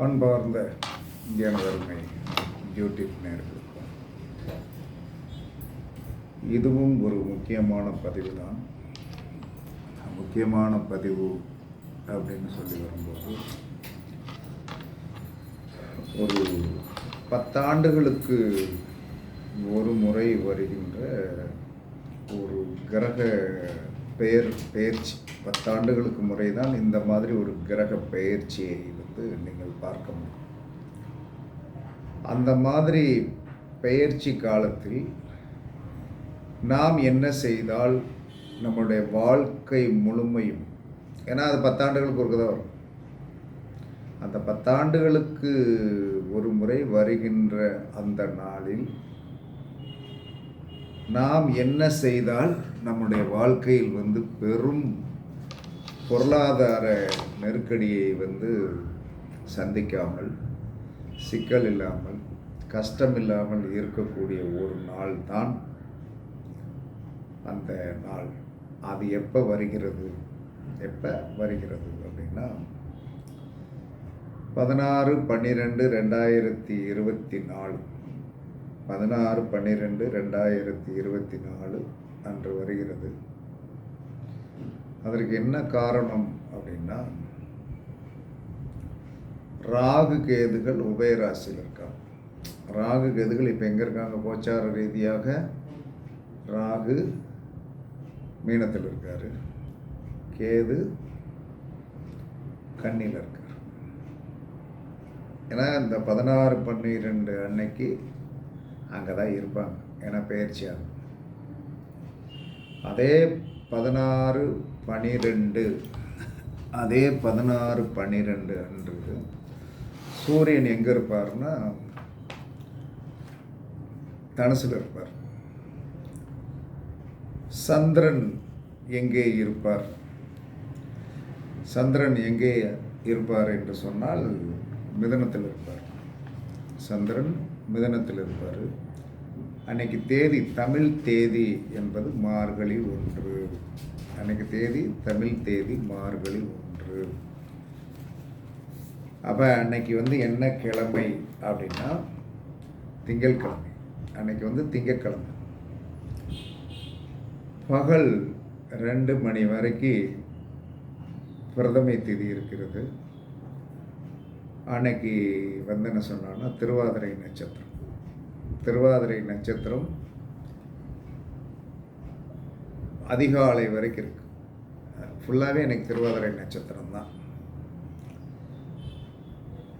அன்பார்ந்த எனதருமை யூடியூப் நேயர்களுக்கும் இதுவும் ஒரு முக்கியமான பதிவு தான். முக்கியமான பதிவு அப்படின்னு சொல்லி வரும்போது, ஒரு 10 ஆண்டுகளுக்கு ஒரு முறை வருகின்ற ஒரு கிரக பெயர்ச்சி, 10 ஆண்டுகளுக்கு முறை தான் இந்த மாதிரி ஒரு கிரக பெயர்ச்சியை நீங்கள் பார்க்க முடியும். அந்த மாதிரி பெயர்ச்சி காலத்தில் நாம் என்ன செய்தால் நம்முடைய வாழ்க்கை முழுமையும், ஏன்னா அது 10 ஆண்டுகளுக்கு ஒருக்க தான் வரும், அந்த 10 ஆண்டுகளுக்கு ஒரு முறை வருகின்ற அந்த நாளில் நாம் என்ன செய்தால் நம்முடைய வாழ்க்கையில் பெரும் பொருளாதார நெருக்கடியை சந்திக்காமல், சிக்கல் இல்லாமல், கஷ்டம் இல்லாமல் இருக்கக்கூடிய ஒரு நாள் தான் அந்த நாள். அது எப்போ வருகிறது அப்படின்னா 16/12/2024 16/12/2024 அன்று வருகிறது. அதற்கு என்ன காரணம் அப்படின்னா, ராகு கேதுகள் உபயராசியில் இருக்காங்க. ராகு கேதுகள் இப்போ எங்கே இருக்காங்க? கோச்சார ரீதியாக ராகு மீனத்தில் இருக்கார், கேது கன்னியில் இருக்கார். ஏன்னா இந்த 16/12 அன்னைக்கு அங்கே தான் இருப்பாங்க, ஏன்னா பயிற்சியாகும். அதே 16/12 அன்று சூரியன் எங்கே இருப்பார்னா தனுசில் இருப்பார். சந்திரன் எங்கே இருப்பார்? சந்திரன் எங்கே இருப்பார் என்று சொன்னால் மிதுனத்தில் இருப்பார். சந்திரன் மிதுனத்தில் இருப்பார். அன்னைக்கு தேதி, தமிழ் தேதி என்பது மார்கழி 1. அன்னைக்கு தேதி தமிழ் தேதி மார்கழி 1. அப்போ அன்னைக்கு என்ன கிழமை அப்படின்னா திங்கட்கிழமை. அன்னைக்கு திங்கட்கிழமை பகல் 2 மணி வரைக்கும் பிரதமை திதி இருக்கிறது. அன்னைக்கு என்ன சொன்னான்னா திருவாதிரை நட்சத்திரம். திருவாதிரை நட்சத்திரம் அதிகாலை வரைக்கும் இருக்கு. ஃபுல்லாகவே எனக்கு திருவாதிரை நட்சத்திரம் தான்.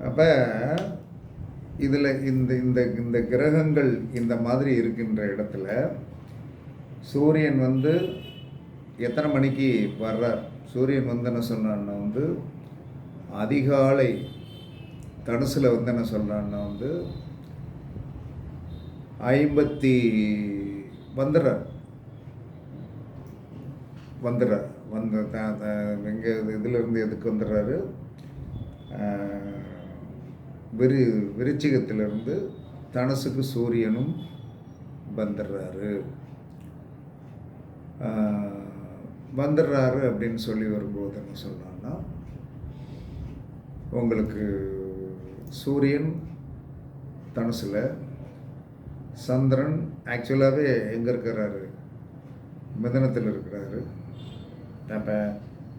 அப்போ இதில் இந்த இந்த இந்த கிரகங்கள் இந்த மாதிரி இருக்கின்ற இடத்துல சூரியன் எத்தனை மணிக்கு வர்றார்? சூரியன் என்ன சொன்னான்னா அதிகாலை தனுசில் என்ன சொல்கிறான்னா 50 வந்துடுறார். எங்கே இதிலிருந்து எதுக்கு வந்துடுறாரு? விருச்சிகத்திலிருந்து தனுசுக்கு சூரியனும் வந்துடுறாரு அப்படின்னு சொல்லி வரும்போது என்ன சொன்னான்னா, உங்களுக்கு சூரியன் தனுசில், சந்திரன் ஆக்சுவலாகவே எங்கே இருக்கிறாரு? மிதனத்தில் இருக்கிறாரு. அப்போ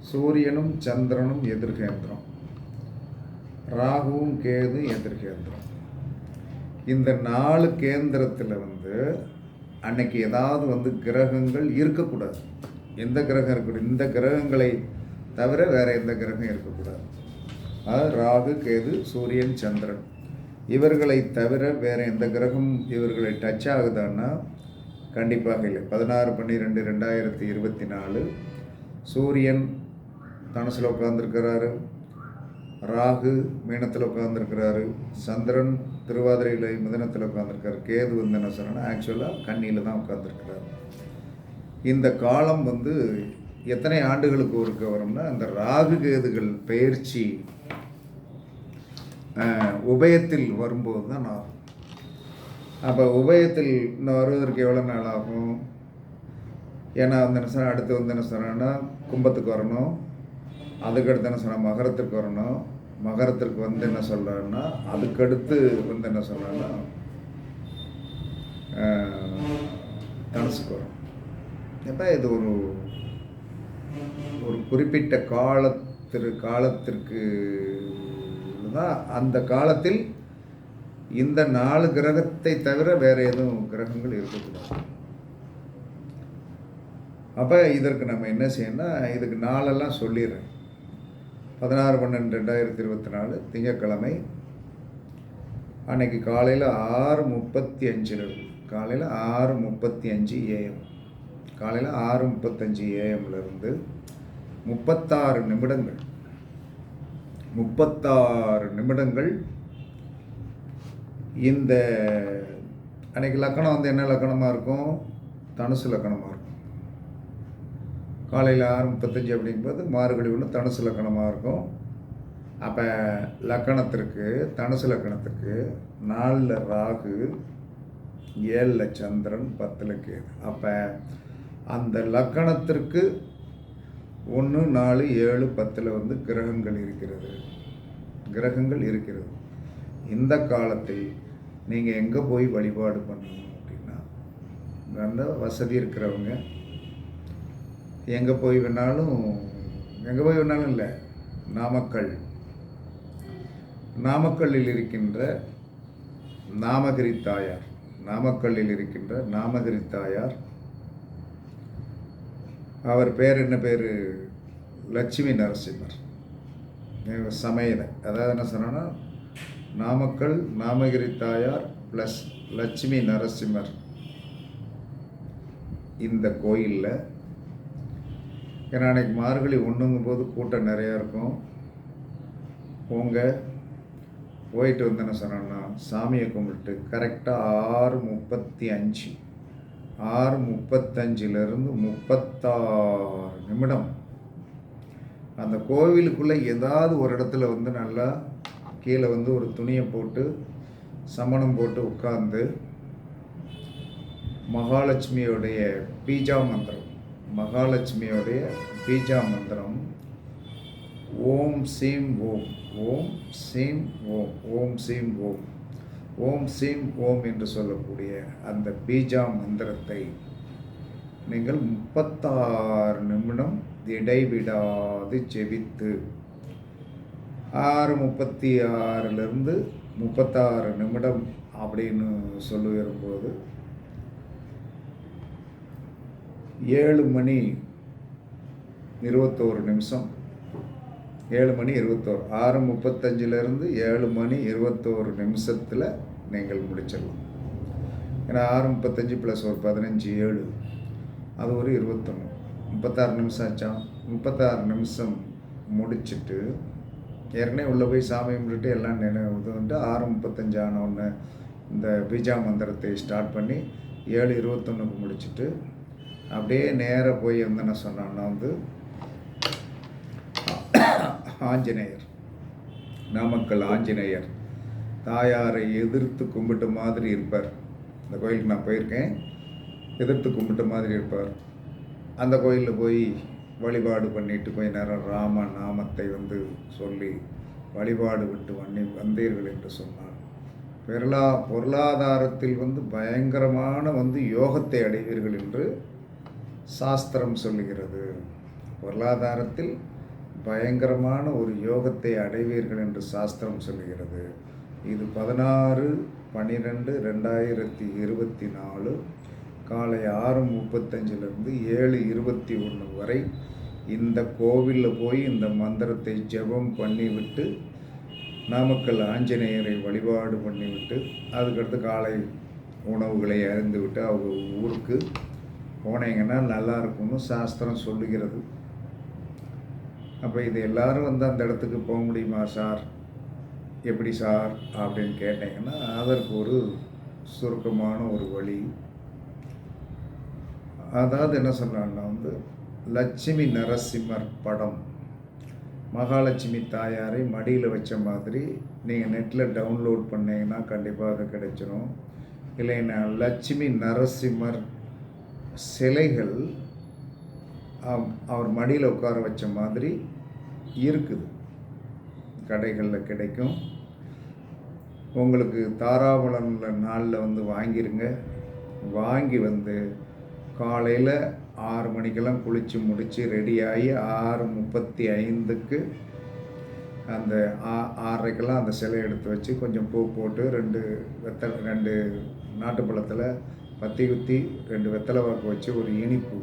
சூரியனும் சந்திரனும் எதிர்கேந்திரம், ராகுவும் கேது எதிர்கேந்திரம். இந்த 4 கேந்திரத்தில் அன்னைக்கு ஏதாவது கிரகங்கள் இருக்கக்கூடாது. எந்த கிரகம் இருக்கக்கூடாது? இந்த கிரகங்களை தவிர வேறு எந்த கிரகம் இருக்கக்கூடாது. அதாவது ராகு கேது சூரியன் சந்திரன் இவர்களை தவிர வேறு எந்த கிரகம் இவர்களை டச் ஆகுதான்னா கண்டிப்பாக இல்லை. 16/12/2024 சூரியன் தனுசில் உட்கார்ந்துருக்கிறாரு, ராகு மீனத்தில் உட்கார்ந்துருக்கிறாரு, சந்திரன் திருவாதிரையில் மிதனத்தில் உட்கார்ந்துருக்காரு, கேது என்ன சொன்னால் ஆக்சுவலாக கன்னியில் தான் உட்கார்ந்துருக்கிறார். இந்த காலம் எத்தனை ஆண்டுகளுக்கு ஒருக்க வரும்னா, அந்த ராகு கேதுகள் பெயர்ச்சி உபயத்தில் வரும்போது தான் ஆகும். அப்போ உபயத்தில் இன்னும் வருவதற்கு எவ்வளோ நாள் ஆகும்? ஏன்னா என்ன சொன்னால் அடுத்து என்ன சொன்னால் கும்பத்துக்கு வரணும், அதுக்கடுத்து என்ன சொன்னால் மகரத்துக்கு வரணும், மகரத்திற்கு வந்து என்ன சொல்கிறான்னா, அதுக்கடுத்து வந்து என்ன சொல்கிறான்னா தனுசுக்கு வரும். அப்போ இது ஒரு ஒரு குறிப்பிட்ட காலத்திற்கு தான், அந்த காலத்தில் இந்த 4 கிரகத்தை தவிர வேறு எதுவும் கிரகங்கள் இருக்கக்கூடாது. அப்போ இதற்கு நம்ம என்ன செய்யணும்னா, இதுக்கு நாளெல்லாம் சொல்லிடுறேன். 16/12/2024 திங்கட்கிழமை அன்னைக்கு காலையில் 6:35 காலையில் 6:35 AM காலையில் 6:35 AMலேருந்து 36 நிமிடங்கள் இந்த அன்னைக்கு லக்கணம் வந்து என்ன லக்கணமாக இருக்கும்? தனுசு லக்கணமாக இருக்கும். காலையில் 6:35 அப்படிங்கும்போது மார்கழி ஒன்று தனுசு லக்கணமாக இருக்கும். அப்போ லக்கணத்திற்கு, தனுசு லக்கணத்துக்கு 4 ராகு, 7 சந்திரன், 10 கேது. அப்போ அந்த லக்கணத்திற்கு 1, 4, 7, 10 வந்து கிரகங்கள் இருக்கிறது. இந்த காலத்தில் நீங்கள் எங்கே போய் வழிபாடு பண்ணணும் அப்படின்னா, அந்த வசதி இருக்கிறவங்க எங்கே போய் வேணாலும் இல்லை, நாமக்கல்லில் இருக்கின்ற நாமகிரி தாயார், அவர் பேர் என்ன பேர்? லட்சுமி நரசிம்மர் சமேத. அதாவது என்ன சொன்னா, நாமக்கல் நாமகிரி தாயார் ப்ளஸ் லட்சுமி நரசிம்மர் இந்த கோயிலில். ஏன்னா அன்றைக்கி மார்கழி 1ங்கும் போது கூட்டம் நிறையா இருக்கும். போயிட்டு வந்து என்ன சொன்னோன்னா, சாமியை கும்பிட்டு கரெக்டாக 6:35 36 நிமிடம் அந்த கோவிலுக்குள்ளே ஏதாவது ஒரு இடத்துல வந்து நல்லா கீழே வந்து ஒரு துணியை போட்டு சமணம் போட்டு உட்கார்ந்து மகாலட்சுமியோடைய பீஜா மந்திரம் ஓம் சீம் ஓம், ஓம் சீம் ஓம், ஓம் சீம் ஓம், ஓம் சீம் ஓம் என்று சொல்லக்கூடிய அந்த பீஜா மந்திரத்தை நீங்கள் 36 நிமிடம் இடைவிடாது ஜெபித்து 6:36 36 நிமிடம் அப்படின்னு சொல்லி வரும்போது 7:21 6:35 7:21 நீங்கள் முடிச்சிடலாம். ஏன்னா 6:35 + ஒரு 15 7 அது ஒரு 21 36 நிமிஷம் ஆச்சா. 36 நிமிஷம் முடிச்சுட்டு ஏற்கனவே உள்ளே போய் சாமி கும்பிட்டுட்டு எல்லாம் வந்துட்டு 6:35 ஆனவுடனே இந்த பீஜா மந்திரத்தை ஸ்டார்ட் பண்ணி 7:21 முடிச்சுட்டு அப்படியே நேராக போய் வந்து என்ன சொன்னான்னா வந்து ஆஞ்சநேயர், நாமக்கல் ஆஞ்சநேயர் தாயாரை எதிர்த்து கும்பிட்ட மாதிரி இருப்பார். இந்த கோயிலுக்கு நான் போயிருக்கேன். எதிர்த்து கும்பிட்ட மாதிரி இருப்பார். அந்த கோயிலில் போய் வழிபாடு பண்ணிட்டு கொஞ்ச நேரம் ராம நாமத்தை வந்து சொல்லி வழிபாடு விட்டு வந்தீர்கள் என்று சொன்னார். பொருளாதாரத்தில் வந்து பயங்கரமான வந்து யோகத்தை அடைவீர்கள் என்று சாஸ்திரம் சொல்லுகிறது. பொருளாதாரத்தில் பயங்கரமான ஒரு யோகத்தை அடைவீர்கள் என்று சாஸ்திரம் சொல்லுகிறது. இது 16/12/2024 காலை 6:35 7:21 வரை இந்த கோவிலில் போய் இந்த மந்திரத்தை ஜெபம் பண்ணிவிட்டு நாமக்கல் ஆஞ்சநேயரை வழிபாடு பண்ணிவிட்டு அதுக்கடுத்து காலை உணவுகளை அறிந்துவிட்டு அவங்க ஊருக்கு போனீங்கன்னா நல்லா இருக்கும்னு சாஸ்திரம் சொல்லுகிறது. அப்போ இது எல்லோரும் வந்து அந்த இடத்துக்கு போக முடியுமா சார், எப்படி சார் அப்படின்னு கேட்டிங்கன்னா அதற்கு ஒரு சுருக்கமான ஒரு வழி. அதாவது என்ன சொன்னான்னா வந்து லட்சுமி நரசிம்மர் படம், மகாலட்சுமி தாயாரை மடியில் வச்ச மாதிரி நீங்கள் நெட்டில் டவுன்லோட் பண்ணிங்கன்னா கண்டிப்பாக அது கிடைச்சிரும். இல்லைன்னா லட்சுமி நரசிம்மர் சிலைகள் அவர் மடியில் உட்கார வச்ச மாதிரி இருக்குது. கடைகளில் கிடைக்கும். உங்களுக்கு தாராபுரம் நாளில் வந்து வாங்கிருங்க. வாங்கி வந்து காலையில் 6 மணிக்கெல்லாம் குளித்து முடித்து ரெடியாகி 6:35க்கு அந்த 6:30க்கெல்லாம் அந்த சிலையை எடுத்து வச்சு கொஞ்சம் பூ போட்டு 2 நாட்டுப்பழத்தில் பத்தி குத்தி 2 வெத்தலை வாக்கு வச்சு ஒரு இனிப்பு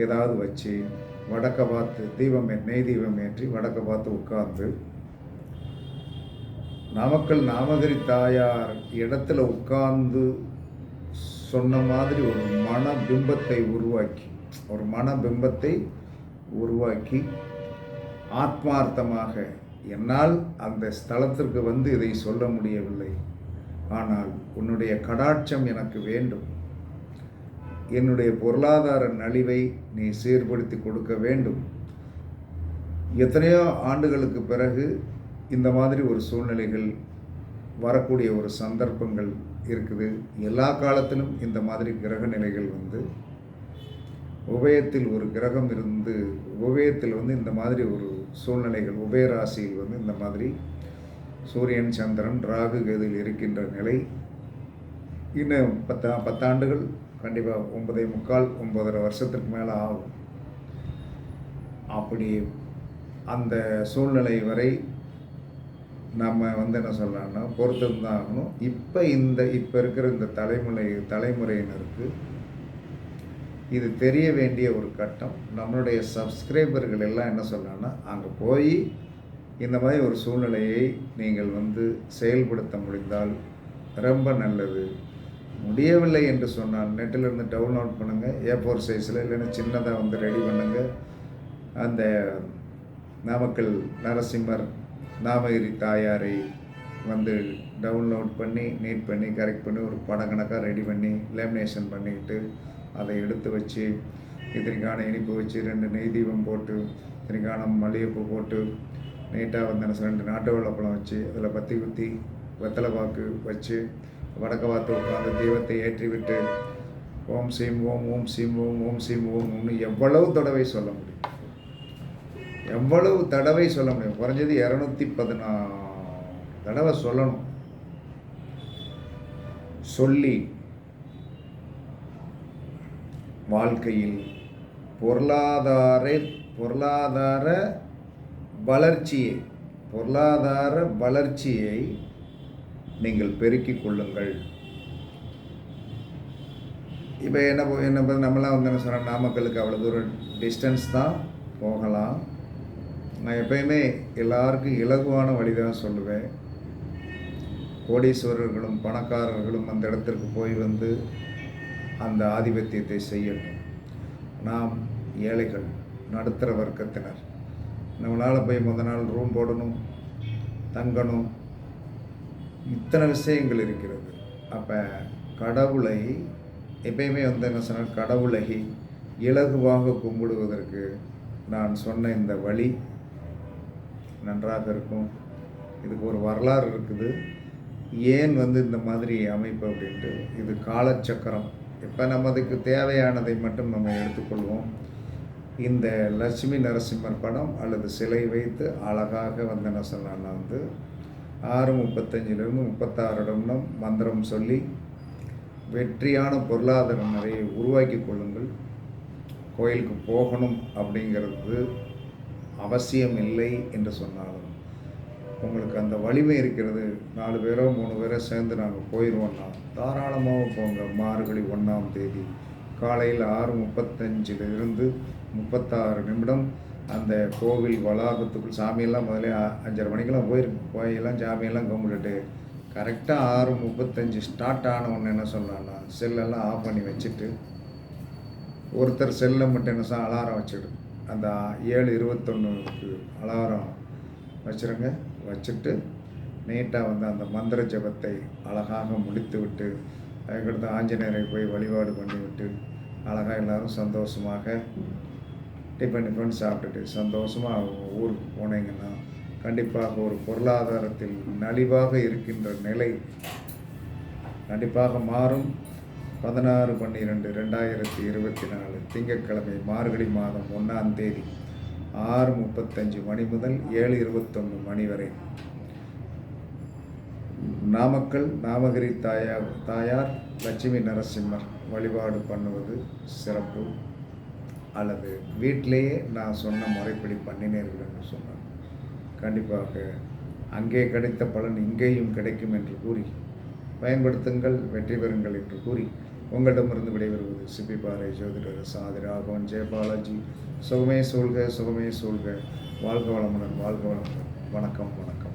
ஏதாவது வச்சு வடக்க பார்த்து நெய் தீபம் ஏற்றி வடக்க பார்த்து உட்கார்ந்து நாமக்கல் நாமகிரி தாயார் இடத்துல உட்கார்ந்து சொன்ன மாதிரி ஒரு மனபிம்பத்தை உருவாக்கி ஆத்மார்த்தமாக என்னால் அந்த ஸ்தலத்திற்கு வந்து இதை சொல்ல முடியவில்லை, ஆனால் உன்னுடைய கடாட்சம் எனக்கு வேண்டும், என்னுடைய பொருளாதார நலிவை நீ சீர்படுத்தி கொடுக்க வேண்டும். எத்தனையோ ஆண்டுகளுக்கு பிறகு இந்த மாதிரி ஒரு சூழ்நிலைகள் வரக்கூடிய ஒரு சந்தர்ப்பங்கள் இருக்குது. எல்லா காலத்திலும் இந்த மாதிரி கிரக நிலைகள் வந்து உபயத்தில் ஒரு கிரகம் இருந்து உபயத்தில் வந்து இந்த மாதிரி ஒரு சூழ்நிலைகள் உபயராசியில் வந்து இந்த மாதிரி சூரியன் சந்திரன் ராகு கேதுவில் இருக்கின்ற நிலை இன்னும் 10 ஆண்டுகள் கண்டிப்பாக 9.25 வருஷத்துக்கு மேலே ஆகும். அப்படி அந்த சூழ்நிலை வரை நம்ம வந்து என்ன சொல்லலாம்னா பொறுத்திருந்தான் ஆகணும். இப்போ இருக்கிற இந்த தலைமுறையினருக்கு இது தெரிய வேண்டிய ஒரு கட்டம். நம்மளுடைய சப்ஸ்கிரைபர்கள் எல்லாம் என்ன சொல்லலாம்னா அங்கே போய் இந்த மாதிரி ஒரு சூழ்நிலையை நீங்கள் வந்து செயல்படுத்த முடிந்தால் ரொம்ப நல்லது. முடியவில்லை என்று சொன்னால் நெட்டிலிருந்து டவுன்லோட் பண்ணுங்கள், A4 சைஸில், இல்லைன்னா சின்னதாக வந்து ரெடி பண்ணுங்கள். அந்த நாமக்கல் நரசிம்மர் நாமகிரி தாயாரை வந்து டவுன்லோட் பண்ணி நீட் பண்ணி கரெக்ட் பண்ணி ஒரு படம் கணக்காக ரெடி பண்ணி லேமினேஷன் பண்ணிக்கிட்டு அதை எடுத்து வச்சு இத்தனைக்கான இனிப்பு வச்சு 2 நெய் தீபம் போட்டு இத்தனைக்கான மல்லிகைப்பூ போட்டு நீட்டாக வந்து 2 நாட்டு வாழைப்பழம் வச்சு அதில் பத்தி குத்தி வெத்தலை பாக்கு வச்சு வடக்க பார்த்து உட்காந்து தீபத்தை ஏற்றி விட்டு ஓம் சீம் ஓம் ஓம் சீம் ஓம் ஓம் சீம் ஓம் ஓம்னு எவ்வளவு தடவை சொல்ல முடியும், குறைஞ்சது 214 தடவை சொல்லணும். சொல்லி வாழ்க்கையில் பொருளாதார வளர்ச்சியை நீங்கள் பெருக்கிக் கொள்ளுங்கள். இப்போ என்ன நம்மளாம் வந்து என்ன சொல்கிறோம், நாமக்கலுக்கு அவ்வளோ தூரம் டிஸ்டன்ஸ் தான் போகலாம். நான் எப்பயுமே எல்லாருக்கும் இலகுவான வழி தான் சொல்லுவேன். கோடீஸ்வரர்களும் பணக்காரர்களும் அந்த இடத்திற்கு போய் வந்து அந்த ஆதிபத்தியத்தை செய்யட்டும். நாம் ஏழைகள் நடுத்தர வர்க்கத்தினர் நம்மளால் போய் முதல் நாள் ரூம் போடணும், தங்கணும், இத்தனை விஷயங்கள் இருக்கிறது. அப்போ கடவுளை எப்பயுமே வந்து என்ன சொன்னால் கடவுளை இலகுவாக கும்பிடுவதற்கு நான் சொன்ன இந்த வழி நன்றாக இருக்கும். இதுக்கு ஒரு வரலாறு இருக்குது. ஏன் வந்து இந்த மாதிரி அமைப்பு அப்படின்ட்டு, இது காலச்சக்கரம். இப்போ நம்ம அதுக்கு தேவையானதை மட்டும் நம்ம எடுத்துக்கொள்வோம். இந்த லட்சுமி நரசிம்மர் படம் அல்லது சிலை வைத்து அழகாக வந்து என்ன சொன்னான்னா வந்து 6:35 36 மந்திரம் சொல்லி வெற்றியான பொருளாதார நிறையை உருவாக்கி கொள்ளுங்கள். கோயிலுக்கு போகணும் அப்படிங்கிறது அவசியம் இல்லை என்று சொன்னாலும் உங்களுக்கு அந்த வலிமை இருக்கிறது. 4 பேரோ 3 பேரோ சேர்ந்து நாங்கள் போயிடுவோம்னா தாராளமாக போங்க. மார்கழி 1ஆம் தேதி காலையில் 6:35 36 அந்த கோவில் வளாகத்துக்குள் சாமியெல்லாம் முதல்ல 5:30 மணிக்கெல்லாம் போயெல்லாம் சாமியெல்லாம் கும்பிட்டுட்டு கரெக்டாக 6:35 ஸ்டார்ட் ஆன ஒன்று என்ன சொல்லலாம்னா செல்லெல்லாம் ஆஃப் பண்ணி வச்சுட்டு ஒருத்தர் செல்லை மட்டும் என்ன அலாரம் வச்சுடு. அந்த 7:21க்கு அலாரம் வச்சுருங்க. வச்சுட்டு நீட்டாக வந்து அந்த மந்திர ஜபத்தை அழகாக முடித்து விட்டு அதுக்கடுத்து ஆஞ்சநேயரை போய் வழிபாடு பண்ணிவிட்டு அழகாக எல்லோரும் சந்தோஷமாக டிஃபன் சாப்பிட்டுட்டு சந்தோஷமாக ஊருக்கு போனீங்கன்னா கண்டிப்பாக ஒரு பொருளாதாரத்தில் நலிவாக இருக்கின்ற நிலை கண்டிப்பாக மாறும். 16/12/2024 திங்கட்கிழமை மார்கழி மாதம் 1ஆம் தேதி 6:35 மணி முதல் 7:21 மணி வரை நாமக்கல் நாமகிரி தாயார் லட்சுமி நரசிம்மர் வழிபாடு பண்ணுவது சிறப்பு. அல்லது வீட்டிலேயே நான் சொன்ன முறைப்படி பண்ணினீர்கள் என்று சொன்னார் கண்டிப்பாக அங்கே கிடைத்த பலன் இங்கேயும் கிடைக்கும் என்று கூறி பயன்படுத்துங்கள், வெற்றி பெறுங்கள் என்று கூறி உங்களிடமிருந்து விடைபெறுவது சிப்பிபாறை ஜோதிடர் சாதி ராகவன் ஜெயபாலாஜி. சுகமே சூழ்க, சுகமே சூழ்க. வாழ்க வளமுடன், வாழ்க வளமுடன். வணக்கம், வணக்கம்.